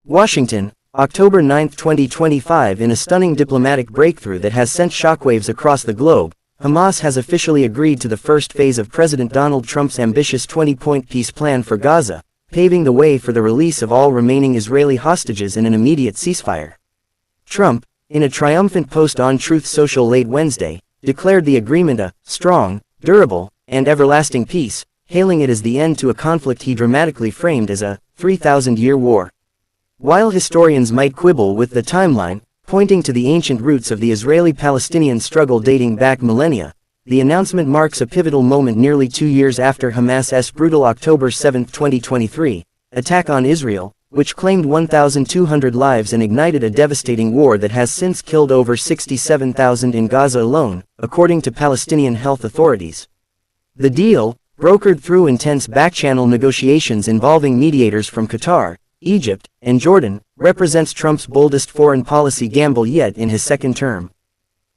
Washington, October 9, 2025. In a stunning diplomatic breakthrough that has sent shockwaves across the globe, Hamas has officially agreed to the first phase of President Donald Trump's ambitious 20-point peace plan for Gaza, paving the way for the release of all remaining Israeli hostages and an immediate ceasefire. Trump, in a triumphant post on Truth Social late Wednesday, declared the agreement a strong, durable, and everlasting peace, hailing it as the end to a conflict he dramatically framed as a 3,000-year war. While historians might quibble with the timeline, pointing to the ancient roots of the Israeli-Palestinian struggle dating back millennia, the announcement marks a pivotal moment nearly 2 years after Hamas's brutal October 7, 2023, attack on Israel, which claimed 1,200 lives and ignited a devastating war that has since killed over 67,000 in Gaza alone, according to Palestinian health authorities. The deal, brokered through intense back-channel negotiations involving mediators from Qatar, Egypt, and Jordan, represents Trump's boldest foreign policy gamble yet in his second term.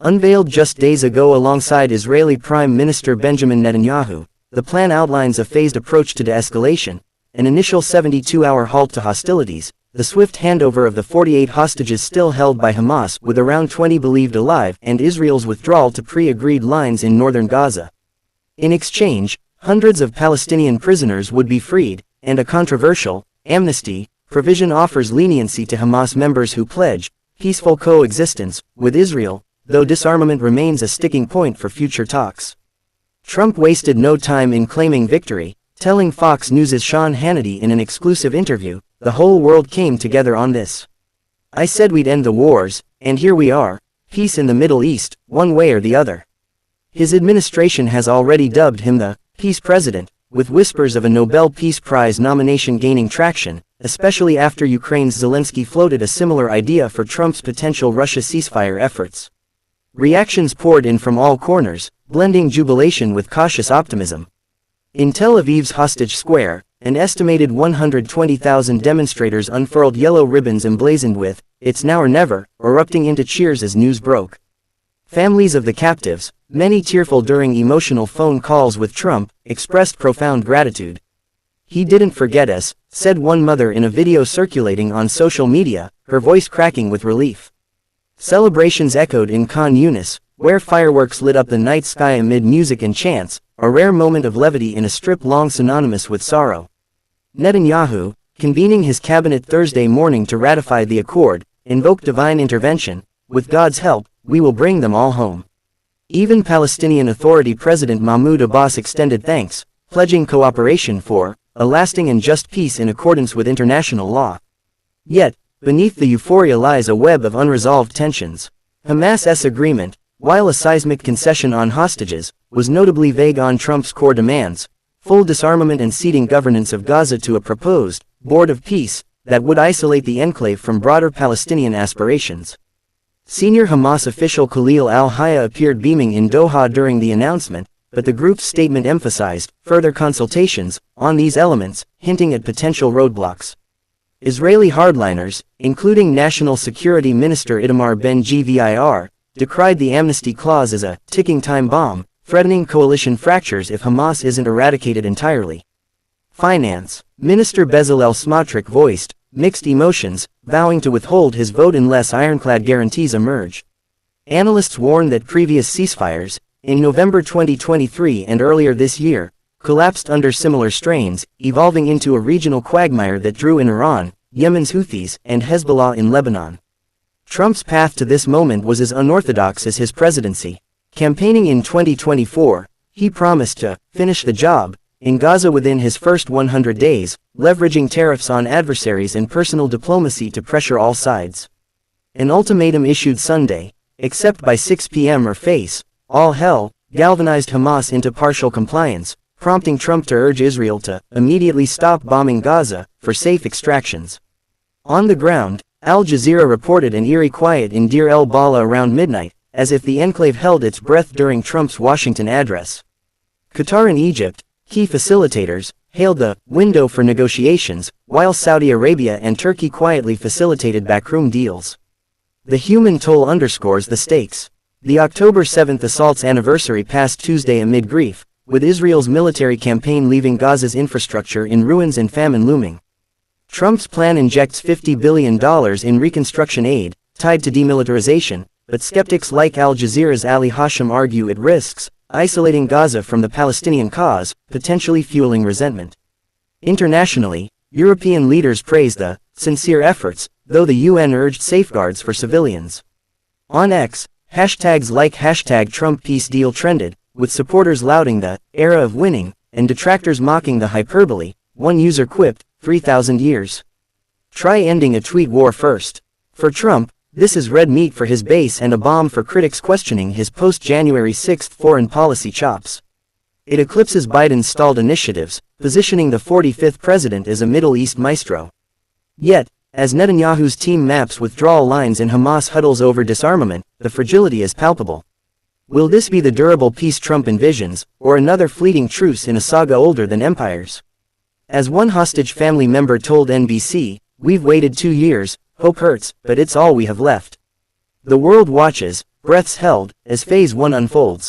Unveiled just days ago alongside Israeli Prime Minister Benjamin Netanyahu, the plan outlines a phased approach to de-escalation, an initial 72-hour halt to hostilities, the swift handover of the 48 hostages still held by Hamas with around 20 believed alive, and Israel's withdrawal to pre-agreed lines in northern Gaza. In exchange, hundreds of Palestinian prisoners would be freed, and a controversial amnesty provision offers leniency to Hamas members who pledge peaceful coexistence with Israel, though disarmament remains a sticking point for future talks. Trump wasted no time in claiming victory, telling Fox News' Sean Hannity in an exclusive interview, "The whole world came together on this. I said we'd end the wars, and here we are, peace in the Middle East, one way or the other." His administration has already dubbed him the Peace President, with whispers of a Nobel Peace Prize nomination gaining traction, especially after Ukraine's Zelensky floated a similar idea for Trump's potential Russia ceasefire efforts. Reactions poured in from all corners, blending jubilation with cautious optimism. In Tel Aviv's Hostage Square, an estimated 120,000 demonstrators unfurled yellow ribbons emblazoned with, "It's now or never," erupting into cheers as news broke. Families of the captives, many tearful during emotional phone calls with Trump, expressed profound gratitude. "He didn't forget us," said one mother in a video circulating on social media, her voice cracking with relief. Celebrations echoed in Khan Yunis, where fireworks lit up the night sky amid music and chants, a rare moment of levity in a strip long synonymous with sorrow. Netanyahu, convening his cabinet Thursday morning to ratify the accord, invoked divine intervention. "With God's help, we will bring them all home." Even Palestinian Authority President Mahmoud Abbas extended thanks, pledging cooperation for a lasting and just peace in accordance with international law. Yet, beneath the euphoria lies a web of unresolved tensions. Hamas's agreement, while a seismic concession on hostages, was notably vague on Trump's core demands: full disarmament and ceding governance of Gaza to a proposed board of peace that would isolate the enclave from broader Palestinian aspirations. Senior Hamas official Khalil al-Hayya appeared beaming in Doha during the announcement, but the group's statement emphasized further consultations on these elements, hinting at potential roadblocks. Israeli hardliners, including National Security Minister Itamar Ben-Gvir, decried the amnesty clause as a ticking time bomb, threatening coalition fractures if Hamas isn't eradicated entirely. Finance Minister Bezalel Smotrich voiced mixed emotions, vowing to withhold his vote unless ironclad guarantees emerge. Analysts warn that previous ceasefires, in November 2023 and earlier this year, collapsed under similar strains, evolving into a regional quagmire that drew in Iran, Yemen's Houthis, and Hezbollah in Lebanon. Trump's path to this moment was as unorthodox as his presidency. Campaigning in 2024, he promised to finish the job in Gaza within his first 100 days, leveraging tariffs on adversaries and personal diplomacy to pressure all sides. An ultimatum issued Sunday, "Except by 6 p.m. or face all hell," galvanized Hamas into partial compliance, prompting Trump to urge Israel to immediately stop bombing Gaza for safe extractions. On the ground, Al Jazeera reported an eerie quiet in Deir el-Balah around midnight, as if the enclave held its breath during Trump's Washington address. Qatar and Egypt, key facilitators, hailed the window for negotiations, while Saudi Arabia and Turkey quietly facilitated backroom deals. The human toll underscores the stakes. The October 7 assault's anniversary passed Tuesday amid grief, with Israel's military campaign leaving Gaza's infrastructure in ruins and famine looming. Trump's plan injects $50 billion in reconstruction aid, tied to demilitarization, but skeptics like Al Jazeera's Ali Hashim argue it risks isolating Gaza from the Palestinian cause, potentially fueling resentment. Internationally, European leaders praised the sincere efforts, though the UN urged safeguards for civilians. On X, hashtags like #Trump Peace Deal trended, with supporters lauding the era of winning, and detractors mocking the hyperbole. One user quipped, 3,000 years. Try ending a tweet war first. For Trump, this is red meat for his base and a bomb for critics questioning his post-January 6 foreign policy chops. It eclipses Biden's stalled initiatives, positioning the 45th president as a Middle East maestro. Yet, as Netanyahu's team maps withdrawal lines in Hamas huddles over disarmament, the fragility is palpable. Will this be the durable peace Trump envisions, or another fleeting truce in a saga older than empires? As one hostage family member told NBC, "We've waited 2 years, hope hurts, but it's all we have left." The world watches, breaths held, as Phase 1 unfolds.